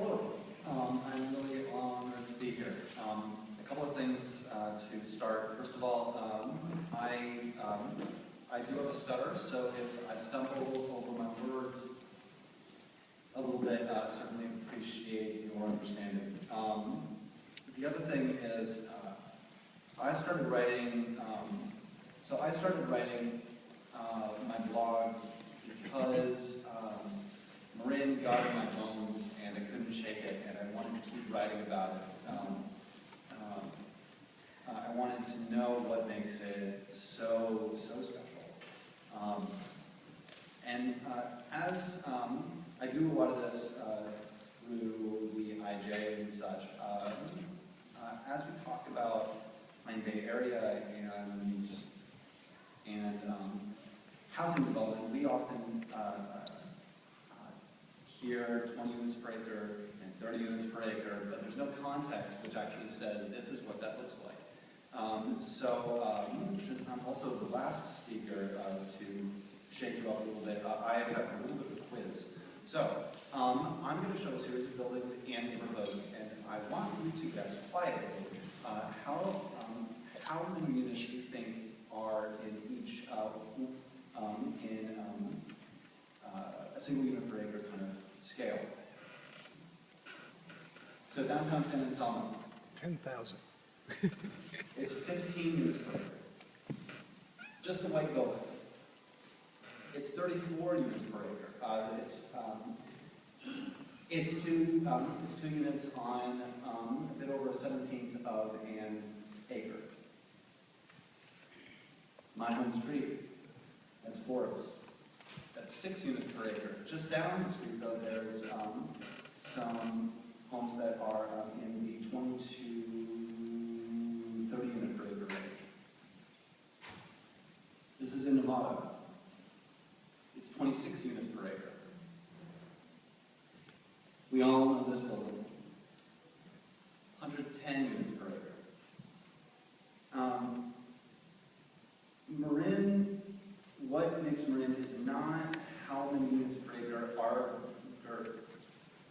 Hello, I'm really honored to be here. A couple of things to start. First of all, I do have a stutter, so if I stumble over my words a little bit, certainly appreciate your understanding. The other thing is, I started writing my blog because Marin got in my bones and I couldn't shake it, and I wanted to keep writing about it. I wanted to know what makes it so special. As I do a lot of this through the IJ and such, as we talk about Plain Bay Area and housing development, we often hear 20 units per acre and 30 units per acre, but there's no context which actually says this is what that looks like. Since I'm also the last speaker to shake you up a little bit, I have a little bit of a quiz. So, I'm going to show a series of buildings and neighborhoods, and I want you to guess quietly how many units you think are in each a single unit per acre kind of scale. So downtown San Anselmo. 10,000. It's 15 units per acre. Just the white building. It's 34 units per acre. It's two units on a bit over a 17th of an acre. My home street, that's Forbes. That's 6 units per acre. Just down the street, though, there's some homes that are in the 20 to 30 unit per acre range. This is in Nevada. It's 26 units per acre. We all know this building. 110 units per acre. Marin, what makes Marin is not how many units per acre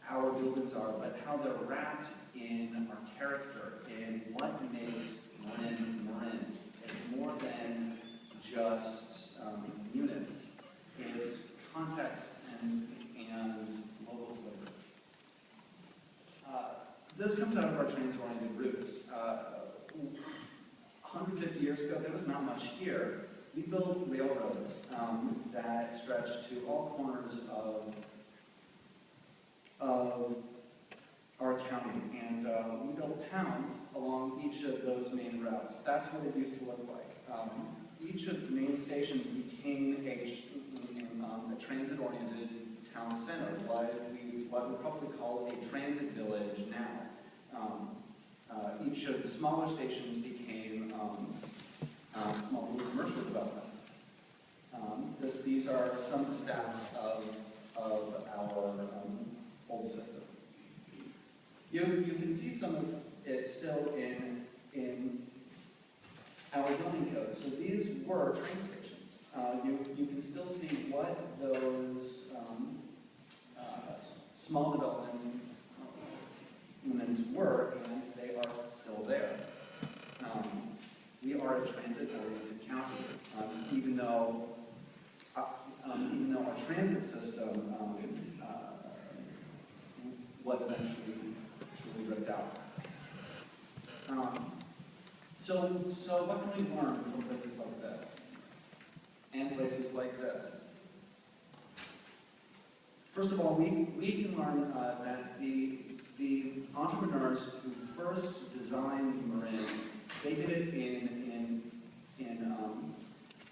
our buildings are, but how they're wrapped in our character and what makes Marin Marin. It's more than just units. It's context and local flavor. This comes out of our transit-oriented roots. 150 years ago, there was not much here. We built railroads that stretched to all corners of our county, and we built towns along each of those main routes. That's what it used to look like. Each of the main stations became a transit-oriented town center, what we probably call a transit village now. Each of the smaller stations became small commercial developments. These are some of the stats of our old system. You can see some of it still in our zoning code. So these were train stations. You can still see what those small developments were, and they are still there. We are a transit-oriented county, even though our transit system was eventually truly ripped out. So what can we learn from places like this and places like this? First of all, we can learn that the entrepreneurs who first designed Marin, they did it in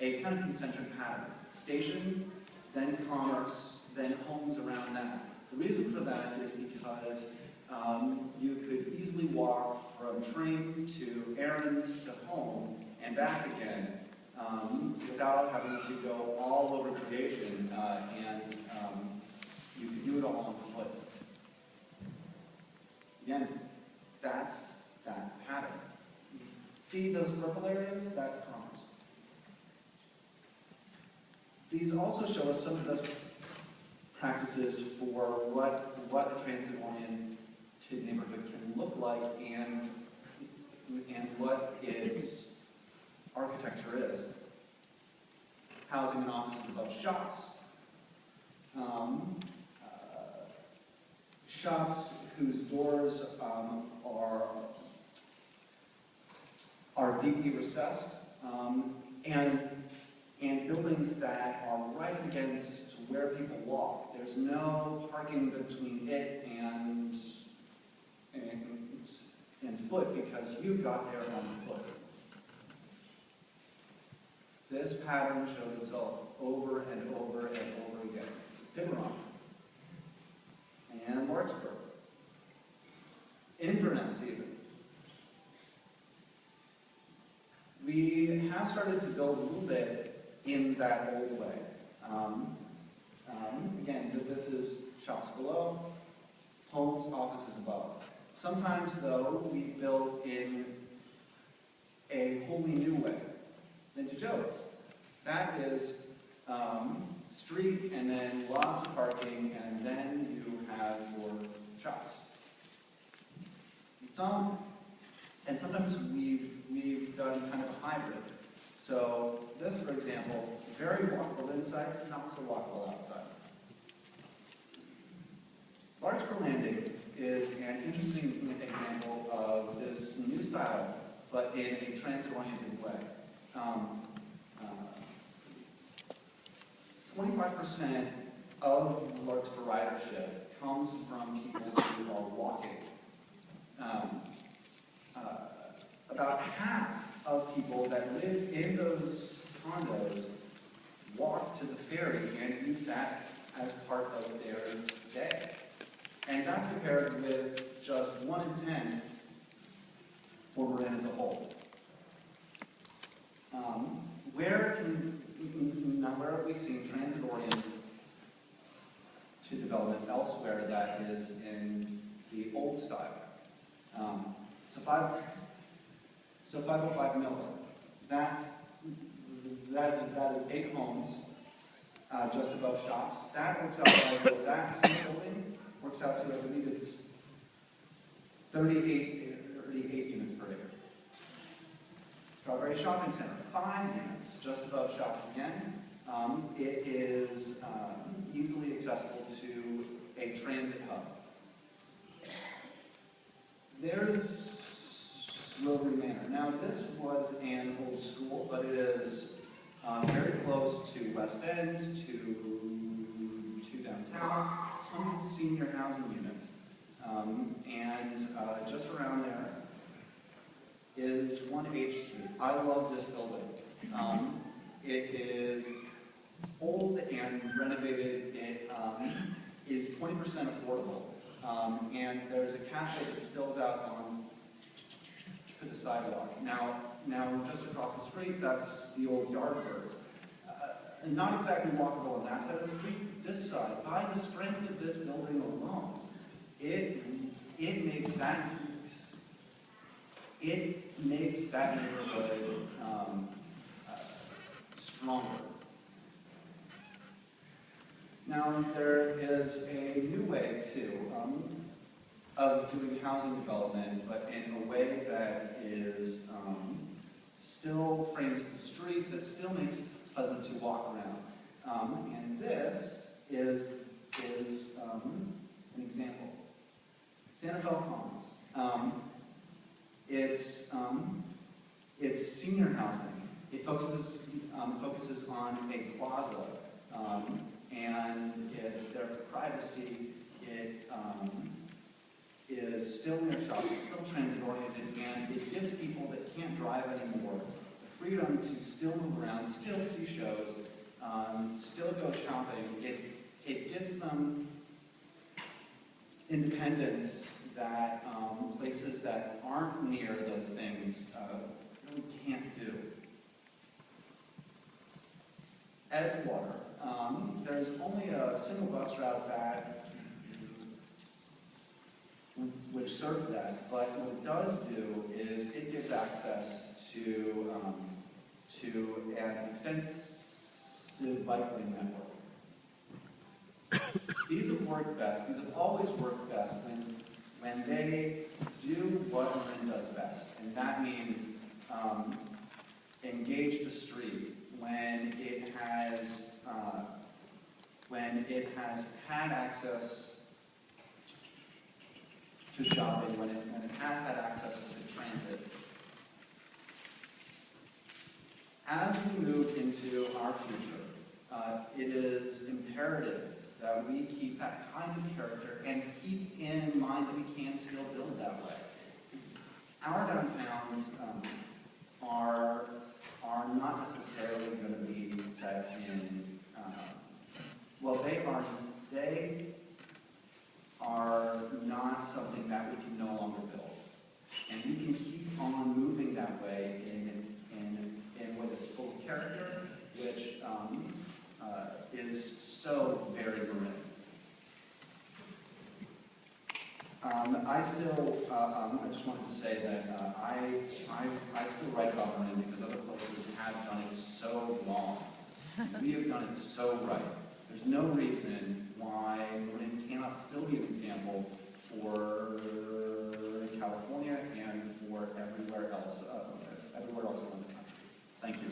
a kind of concentric pattern. Station, then commerce, then homes around that. The reason for that is because you could easily walk from train to errands to home and back again without having to go all over creation, and you could do it all on foot. Again, that's that pattern. See those purple areas? That's commerce. These also show us some of the best practices for what a transit-oriented neighborhood can look like and what its architecture is. Housing and offices above shops. Shops whose doors are deeply recessed, and buildings that are right against where people walk. There's no parking between it and foot because you got there on foot. This pattern shows itself over and over and over again. Tiburon and Larkspur, Inverness even. We have started to build a little bit in that old way. Again, this is shops below, homes, offices above. Sometimes, though, we build in a wholly new way. Vintage Oaks. That is street and then lots of parking, and then you have your shops. And sometimes we've done kind of a hybrid. So this, for example, very walkable inside, not so walkable outside. Larkspur Landing is an interesting example of this new style, but in a transit-oriented way. 25% of Larkspur ridership comes from people who are walking. About half of people that live in those condos walk to the ferry and use that as part of their day. And that's compared with just 1 in 10 for Marin as a whole. Where have we seen transit-oriented to development elsewhere that is in the old style? So 505 Miller. That is 8 homes just above shops. That works out like that same building works out to, I believe it's 38 units per acre. Strawberry Shopping Center, 5 units just above shops again. It is easily accessible to a transit hub. There's Rotary Manor. Now, this was an old school, but it is very close to West End, to downtown, 100 senior housing units. And just around there is 1 H Street. I love this building. It is old and renovated. It is 20% affordable. And there's a cafe that spills out to the sidewalk. Now just across the street, that's the old Yardbirds. Not exactly walkable on that side of the street. This side, by the strength of this building alone, it makes that neighborhood stronger. Now there is a new way too of doing housing development, but in a way that is still frames the street, that still makes it pleasant to walk around. And this is an example. Santa Fe Commons. It's senior housing. It focuses on a plaza, and it's their privacy. It is still near shops, it's still transit-oriented, and it gives people that can't drive anymore the freedom to still move around, still see shows, still go shopping. It gives them independence that places that aren't near those things really can't do. Edgewater. There's only a single bus route which serves that, but what it does do is it gives access to an extensive bike lane network. These have worked best. These have always worked best when they do what Marin does best, and that means engage the street, when it has had access to shopping, when it has had access to transit. As we move into our future, it is imperative that we keep that kind of character and keep in mind that we can still build that way. Our downtowns are not necessarily going to be set in, well, they are not something that we can no longer build. And we can keep on moving that way in what is full of character, which is so very Marin. I just wanted to say that I still write about Marin because other places have done it so long. We have done it so right. There's no reason why Marin cannot still be an example for California and for everywhere else around the country. Thank you.